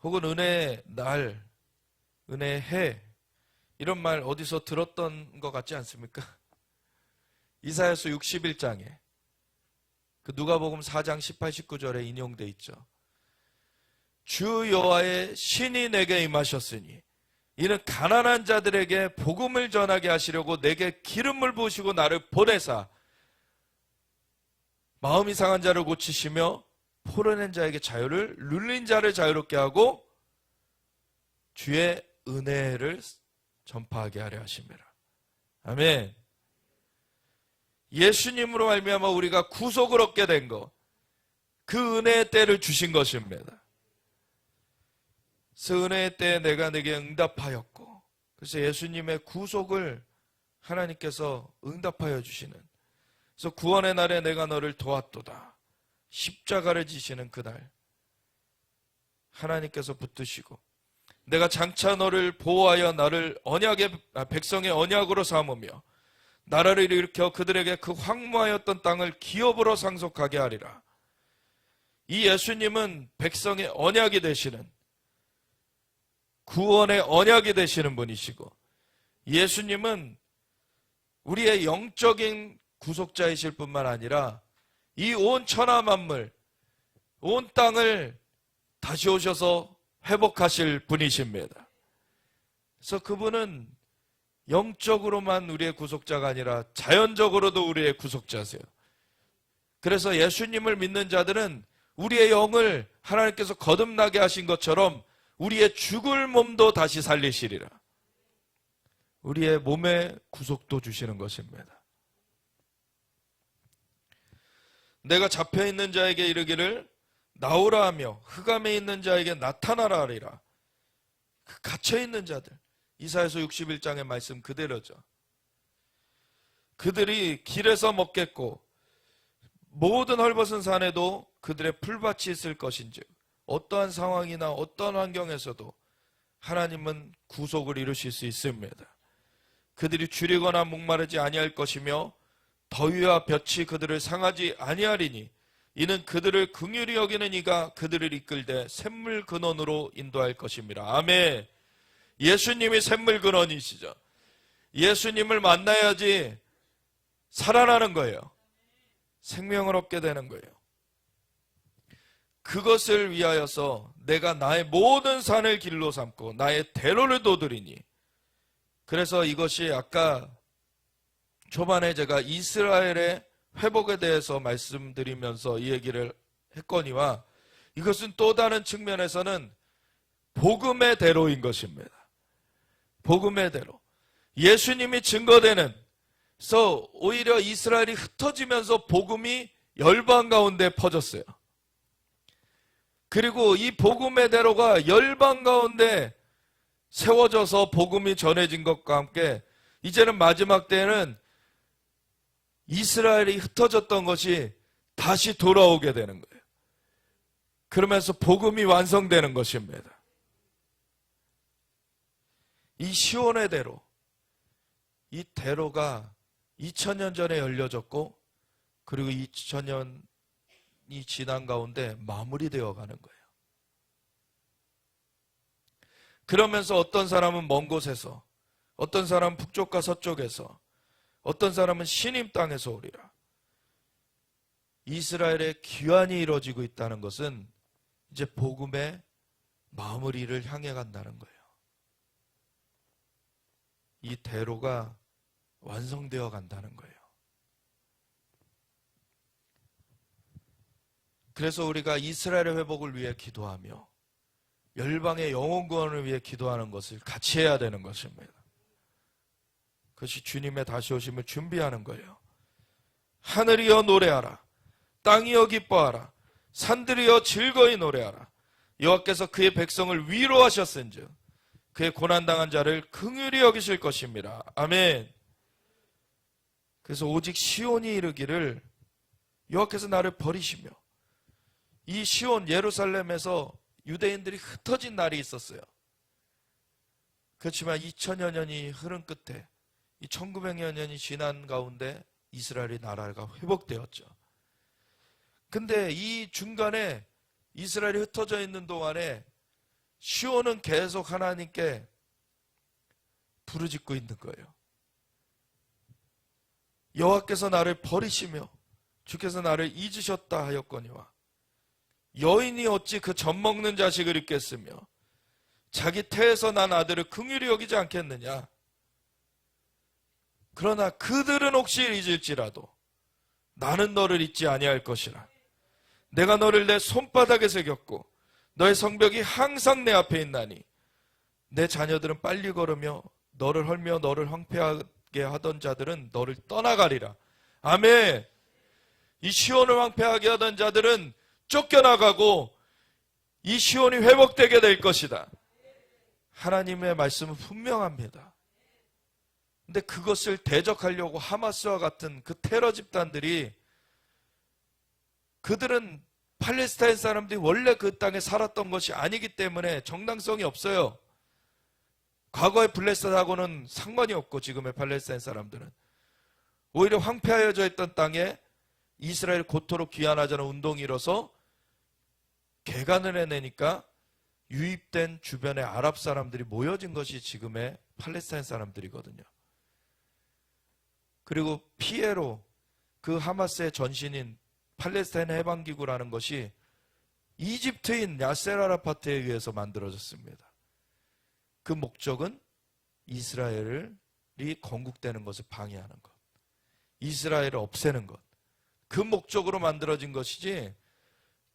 혹은 은혜의 날, 은혜의 해, 이런 말 어디서 들었던 것 같지 않습니까? 이사야서 61장에 그 누가복음 4장 18, 19절에 인용되어 있죠. 주 여호와의 신이 내게 임하셨으니 이는 가난한 자들에게 복음을 전하게 하시려고 내게 기름을 부으시고 나를 보내사 마음이 상한 자를 고치시며 포로낸 자에게 자유를, 눌린 자를 자유롭게 하고 주의 은혜를 전파하게 하려 하심이라. 아멘. 예수님으로 말미암아 우리가 구속을 얻게 된 것, 그 은혜의 때를 주신 것입니다. 그래서 은혜의 때에 내가 내게 응답하였고, 그래서 예수님의 구속을 하나님께서 응답하여 주시는, 그래서 구원의 날에 내가 너를 도왔도다. 십자가를 지시는 그날 하나님께서 붙드시고 내가 장차 너를 보호하여 나를 백성의 언약으로 삼으며 나라를 일으켜 그들에게 그 황무하였던 땅을 기업으로 상속하게 하리라. 이 예수님은 백성의 언약이 되시는, 구원의 언약이 되시는 분이시고, 예수님은 우리의 영적인 구속자이실 뿐만 아니라 이 온 천하 만물, 온 땅을 다시 오셔서 회복하실 분이십니다. 그래서 그분은 영적으로만 우리의 구속자가 아니라 자연적으로도 우리의 구속자세요. 그래서 예수님을 믿는 자들은 우리의 영을 하나님께서 거듭나게 하신 것처럼 우리의 죽을 몸도 다시 살리시리라. 우리의 몸의 구속도 주시는 것입니다. 내가 잡혀있는 자에게 이르기를 나오라 하며 흑암에 있는 자에게 나타나라 하리라. 갇혀있는 자들, 이사야서 61장의 말씀 그대로죠. 그들이 길에서 먹겠고 모든 헐벗은 산에도 그들의 풀밭이 있을 것인즉 어떠한 상황이나 어떠한 환경에서도 하나님은 구속을 이루실 수 있습니다. 그들이 줄이거나 목마르지 아니할 것이며 더위와 볕이 그들을 상하지 아니하리니 이는 그들을 긍휼히 여기는 이가 그들을 이끌되 샘물 근원으로 인도할 것입니다. 아멘. 예수님이 샘물 근원이시죠. 예수님을 만나야지 살아나는 거예요. 생명을 얻게 되는 거예요. 그것을 위하여서 내가 나의 모든 산을 길로 삼고 나의 대로를 도드리니. 그래서 이것이 아까 초반에 제가 이스라엘의 회복에 대해서 말씀드리면서 이 얘기를 했거니와 이것은 또 다른 측면에서는 복음의 대로인 것입니다. 복음의 대로. 예수님이 증거되는, 그래서 오히려 이스라엘이 흩어지면서 복음이 열방 가운데 퍼졌어요. 그리고 이 복음의 대로가 열방 가운데 세워져서 복음이 전해진 것과 함께 이제는 마지막 때에는 이스라엘이 흩어졌던 것이 다시 돌아오게 되는 거예요. 그러면서 복음이 완성되는 것입니다. 이 시온의 대로, 이 대로가 2000년 전에 열려졌고 그리고 2000년이 지난 가운데 마무리되어 가는 거예요. 그러면서 어떤 사람은 먼 곳에서, 어떤 사람은 북쪽과 서쪽에서, 어떤 사람은 시님 땅에서 오리라. 이스라엘의 귀환이 이루어지고 있다는 것은 이제 복음의 마무리를 향해 간다는 거예요. 이 대로가 완성되어 간다는 거예요. 그래서 우리가 이스라엘의 회복을 위해 기도하며 열방의 영혼 구원을 위해 기도하는 것을 같이 해야 되는 것입니다. 그것이 주님의 다시 오심을 준비하는 거예요. 하늘이여 노래하라. 땅이여 기뻐하라. 산들이여 즐거이 노래하라. 여호와께서 그의 백성을 위로하셨은즉 그의 고난당한 자를 긍휼히 여기실 것입니다. 아멘. 그래서 오직 시온이 이르기를 여호와께서 나를 버리시며, 이 시온 예루살렘에서 유대인들이 흩어진 날이 있었어요. 그렇지만 2000여 년이 흐른 끝에 이 1900여 년이 지난 가운데 이스라엘의 나라가 회복되었죠. 근데 이 중간에 이스라엘이 흩어져 있는 동안에 시온은 계속 하나님께 부르짖고 있는 거예요. 여호와께서 나를 버리시며 주께서 나를 잊으셨다 하였거니와 여인이 어찌 그 젖 먹는 자식을 잊겠으며 자기 태에서 난 아들을 긍휼히 여기지 않겠느냐. 그러나 그들은 혹시 잊을지라도 나는 너를 잊지 아니할 것이라. 내가 너를 내 손바닥에 새겼고 너의 성벽이 항상 내 앞에 있나니 내 자녀들은 빨리 걸으며 너를 헐며 너를 황폐하게 하던 자들은 너를 떠나가리라. 아멘. 이 시온을 황폐하게 하던 자들은 쫓겨나가고 이 시온이 회복되게 될 것이다. 하나님의 말씀은 분명합니다. 근데 그것을 대적하려고 하마스와 같은 그 테러 집단들이, 그들은 팔레스타인 사람들이 원래 그 땅에 살았던 것이 아니기 때문에 정당성이 없어요. 과거의 블레셋하고는 상관이 없고 지금의 팔레스타인 사람들은 오히려 황폐하여져 있던 땅에 이스라엘 고토록 귀환하자는 운동이 일어서 개간을 해내니까 유입된 주변의 아랍 사람들이 모여진 것이 지금의 팔레스타인 사람들이거든요. 그리고 피에로, 그 하마스의 전신인 팔레스타인 해방기구라는 것이 이집트인 야셀 아라파트에 의해서 만들어졌습니다. 그 목적은 이스라엘이 건국되는 것을 방해하는 것, 이스라엘을 없애는 것, 그 목적으로 만들어진 것이지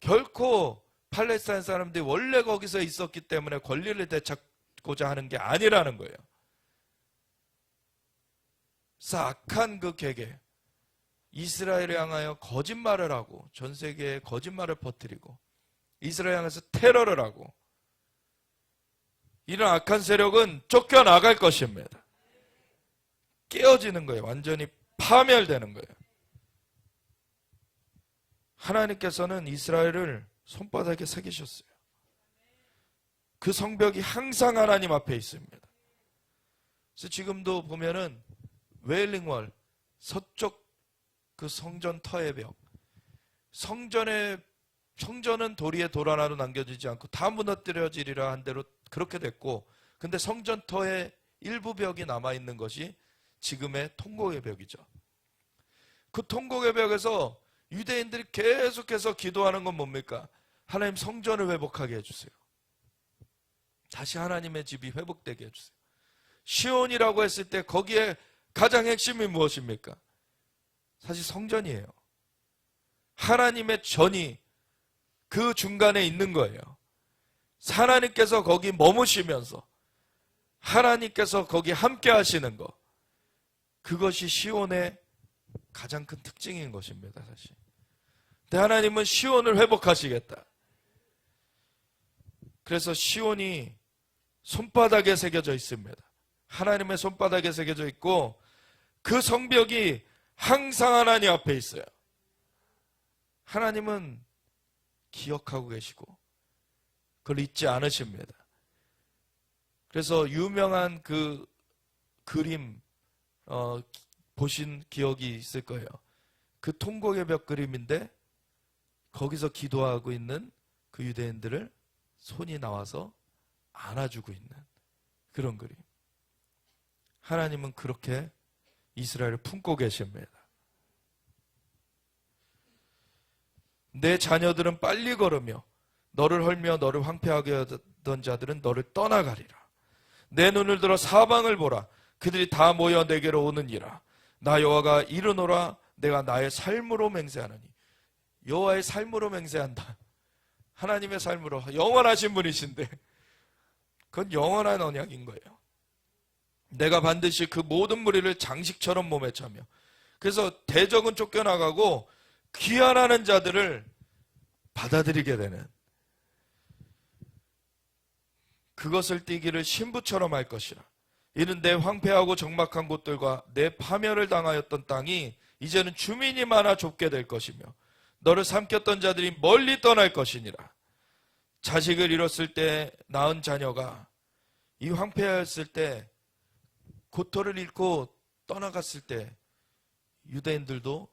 결코 팔레스타인 사람들이 원래 거기서 있었기 때문에 권리를 되찾고자 하는 게 아니라는 거예요. 그래서 악한 그 계계, 이스라엘을 향하여 거짓말을 하고 전 세계에 거짓말을 퍼뜨리고 이스라엘 향해서 테러를 하고, 이런 악한 세력은 쫓겨나갈 것입니다. 깨어지는 거예요. 완전히 파멸되는 거예요. 하나님께서는 이스라엘을 손바닥에 새기셨어요. 그 성벽이 항상 하나님 앞에 있습니다. 그래서 지금도 보면은 웨일링월, 서쪽 그 성전 터의 벽, 성전은 도리에 돌 하나도 남겨지지 않고 다 무너뜨려지리라 한 대로 그렇게 됐고, 근데 성전 터의 일부 벽이 남아있는 것이 지금의 통곡의 벽이죠. 그 통곡의 벽에서 유대인들이 계속해서 기도하는 건 뭡니까? 하나님, 성전을 회복하게 해주세요. 다시 하나님의 집이 회복되게 해주세요. 시온이라고 했을 때 거기에 가장 핵심이 무엇입니까? 사실 성전이에요. 하나님의 전이 그 중간에 있는 거예요. 하나님께서 거기 머무시면서 하나님께서 거기 함께 하시는 것, 그것이 시온의 가장 큰 특징인 것입니다. 사실. 근데 하나님은 시온을 회복하시겠다. 그래서 시온이 손바닥에 새겨져 있습니다. 하나님의 손바닥에 새겨져 있고, 그 성벽이 항상 하나님 앞에 있어요. 하나님은 기억하고 계시고 그걸 잊지 않으십니다. 그래서 유명한 그 그림 보신 기억이 있을 거예요. 그 통곡의 벽 그림인데 거기서 기도하고 있는 그 유대인들을 손이 나와서 안아주고 있는 그런 그림. 하나님은 그렇게 이스라엘을 품고 계십니다. 내 자녀들은 빨리 걸으며 너를 헐며 너를 황폐하게 하던 자들은 너를 떠나가리라. 내 눈을 들어 사방을 보라. 그들이 다 모여 내게로 오느니라. 나 여호와가 이르노라. 내가 나의 삶으로 맹세하노니. 여호와의 삶으로 맹세한다. 하나님의 삶으로. 영원하신 분이신데 그건 영원한 언약인 거예요. 내가 반드시 그 모든 무리를 장식처럼 몸에 차며. 그래서 대적은 쫓겨나가고 귀환하는 자들을 받아들이게 되는, 그것을 띠기를 신부처럼 할 것이라. 이는 내 황폐하고 적막한 곳들과 내 파멸을 당하였던 땅이 이제는 주민이 많아 좁게 될 것이며 너를 삼켰던 자들이 멀리 떠날 것이니라. 자식을 잃었을 때 낳은 자녀가 이 황폐하였을 때, 고토를 잃고 떠나갔을 때 유대인들도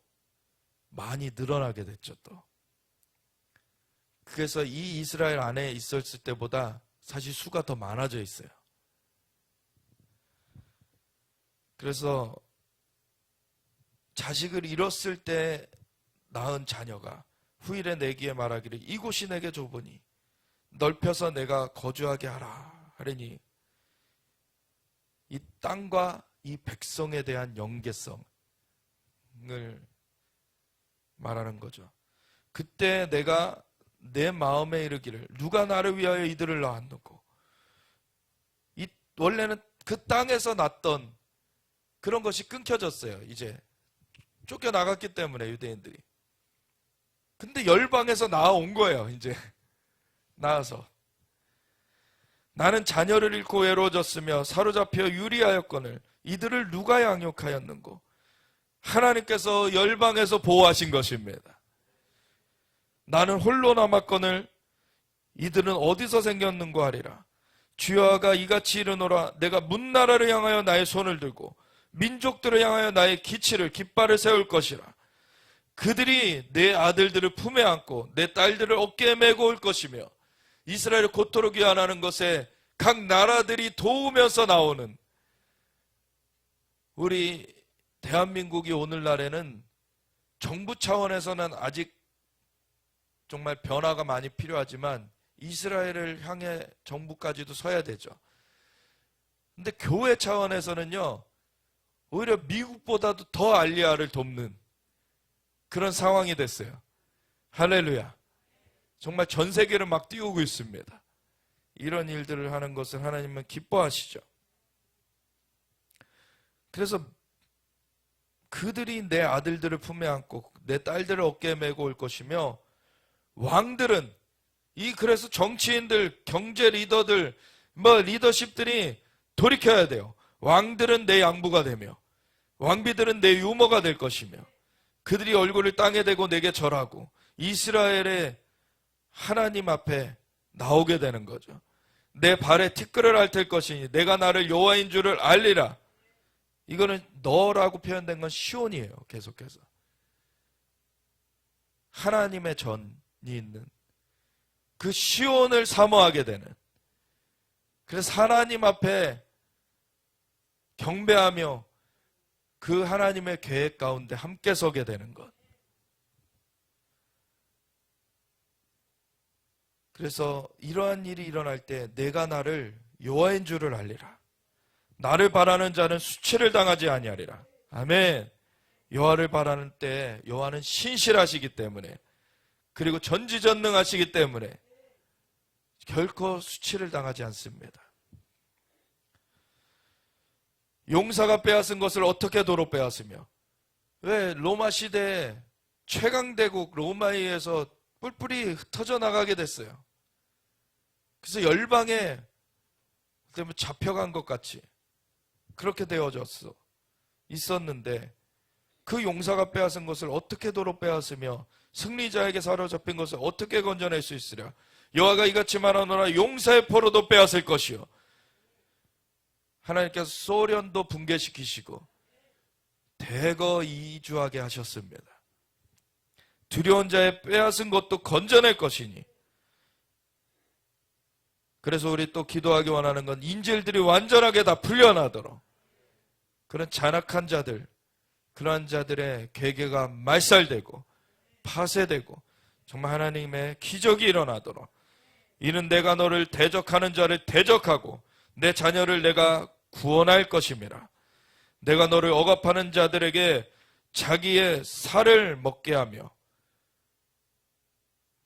많이 늘어나게 됐죠. 또 그래서 이 이스라엘 안에 있었을 때보다 사실 수가 더 많아져 있어요. 그래서 자식을 잃었을 때 낳은 자녀가 후일에 내기에 말하기를 이곳이 내게 좁으니 넓혀서 내가 거주하게 하라 하려니, 이 땅과 이 백성에 대한 연계성을 말하는 거죠. 그때 내가 내 마음에 이르기를 누가 나를 위하여 이들을 낳았노고. 원래는 그 땅에서 났던 그런 것이 끊겨졌어요. 이제 쫓겨나갔기 때문에 유대인들이. 근데 열방에서 나온 거예요. 이제 나와서 나는 자녀를 잃고 외로워졌으며 사로잡혀 유리하였거늘 이들을 누가 양육하였는고. 하나님께서 열방에서 보호하신 것입니다. 나는 홀로 남았거늘 이들은 어디서 생겼는고 하리라. 주여가 이같이 이르노라. 내가 문나라를 향하여 나의 손을 들고 민족들을 향하여 나의 기치를 깃발을 세울 것이라. 그들이 내 아들들을 품에 안고 내 딸들을 어깨에 메고 올 것이며 이스라엘을 곧도로 귀환하는 것에 각 나라들이 도우면서 나오는, 우리 대한민국이 오늘날에는 정부 차원에서는 아직 정말 변화가 많이 필요하지만 이스라엘을 향해 정부까지도 서야 되죠. 근데 교회 차원에서는요, 오히려 미국보다도 더 알리야를 돕는 그런 상황이 됐어요. 할렐루야. 정말 전 세계를 막 띄우고 있습니다. 이런 일들을 하는 것을 하나님은 기뻐하시죠. 그래서 그들이 내 아들들을 품에 안고 내 딸들을 어깨에 메고 올 것이며, 왕들은, 그래서 정치인들, 경제 리더들, 리더십들이 돌이켜야 돼요. 왕들은 내 양부가 되며 왕비들은 내 유모가 될 것이며, 그들이 얼굴을 땅에 대고 내게 절하고 이스라엘의 하나님 앞에 나오게 되는 거죠. 내 발에 티끌을 앓을 것이니 내가 나를 여호와인 줄을 알리라. 이거는 너라고 표현된 건 시온이에요. 계속해서 하나님의 전이 있는 그 시온을 사모하게 되는, 그래서 하나님 앞에 경배하며 그 하나님의 계획 가운데 함께 서게 되는 것. 그래서 이러한 일이 일어날 때 내가 나를 여호와인 줄을 알리라. 나를 바라는 자는 수치를 당하지 아니하리라. 아멘. 여호와를 바라는 때 여호와는 신실하시기 때문에, 그리고 전지전능하시기 때문에 결코 수치를 당하지 않습니다. 용사가 빼앗은 것을 어떻게 도로 빼앗으며, 왜 로마 시대에 최강대국 로마에 의해서 뿔뿔이 흩어져 나가게 됐어요. 그래서 열방에 잡혀간 것 같이 그렇게 되어졌어 있었는데, 그 용사가 빼앗은 것을 어떻게 도로 빼앗으며 승리자에게 사로잡힌 것을 어떻게 건져낼 수 있으랴. 여호와가 이같이 말하노라. 용사의 포로도 빼앗을 것이요, 하나님께서 소련도 붕괴시키시고 대거 이주하게 하셨습니다. 두려운 자의 빼앗은 것도 건져낼 것이니. 그래서 우리 또 기도하기 원하는 건 인질들이 완전하게 다 풀려나도록, 그런 잔악한 자들, 그러한 자들의 괴계가 말살되고 파쇄되고 정말 하나님의 기적이 일어나도록, 이는 내가 너를 대적하는 자를 대적하고 내 자녀를 내가 구원할 것임이라. 내가 너를 억압하는 자들에게 자기의 살을 먹게 하며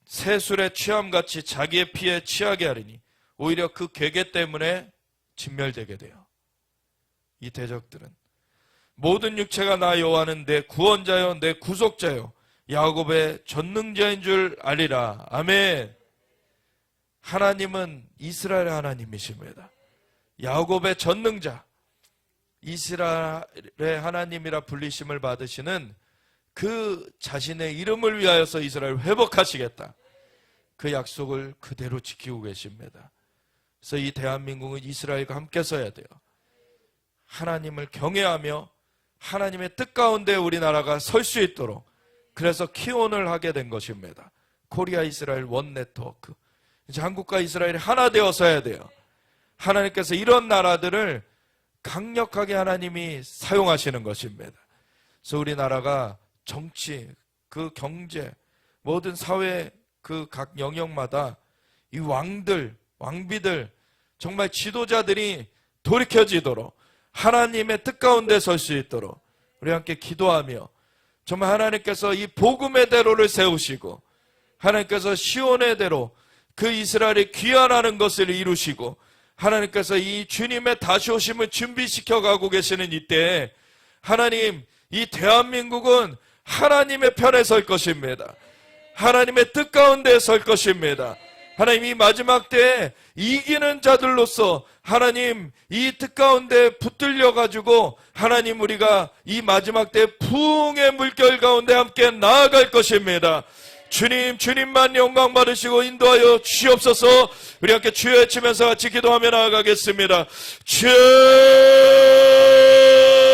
새술에 취함같이 자기의 피에 취하게 하리니, 오히려 그 괴계 때문에 진멸되게 돼요. 이 대적들은 모든 육체가 나 여호와는 내 구원자요 내 구속자요 야곱의 전능자인 줄 알리라. 아멘. 하나님은 이스라엘의 하나님이십니다. 야곱의 전능자, 이스라엘의 하나님이라 불리심을 받으시는 그 자신의 이름을 위하여서 이스라엘을 회복하시겠다, 그 약속을 그대로 지키고 계십니다. 그래서 이 대한민국은 이스라엘과 함께 서야 돼요. 하나님을 경외하며 하나님의 뜻 가운데 우리나라가 설 수 있도록, 그래서 키온을 하게 된 것입니다. 코리아 이스라엘 원 네트워크. 이제 한국과 이스라엘이 하나 되어 서야 돼요. 하나님께서 이런 나라들을 강력하게 하나님이 사용하시는 것입니다. 그래서 우리나라가 정치, 그 경제, 모든 사회 그 각 영역마다 이 왕들, 왕비들, 정말 지도자들이 돌이켜지도록, 하나님의 뜻 가운데 설 수 있도록 우리 함께 기도하며, 정말 하나님께서 이 복음의 대로를 세우시고 하나님께서 시온의 대로 그 이스라엘이 귀환하는 것을 이루시고, 하나님께서 이 주님의 다시 오심을 준비시켜 가고 계시는 이때에 하나님, 이 대한민국은 하나님의 편에 설 것입니다. 하나님의 뜻 가운데 설 것입니다. 하나님, 이 마지막 때에 이기는 자들로서 하나님 이 뜻 가운데 붙들려 가지고 하나님, 우리가 이 마지막 때 부흥의 물결 가운데 함께 나아갈 것입니다. 주님, 주님만 영광 받으시고 인도하여 주시옵소서. 우리 함께 주여 외치면서 같이 기도하며 나아가겠습니다. 주여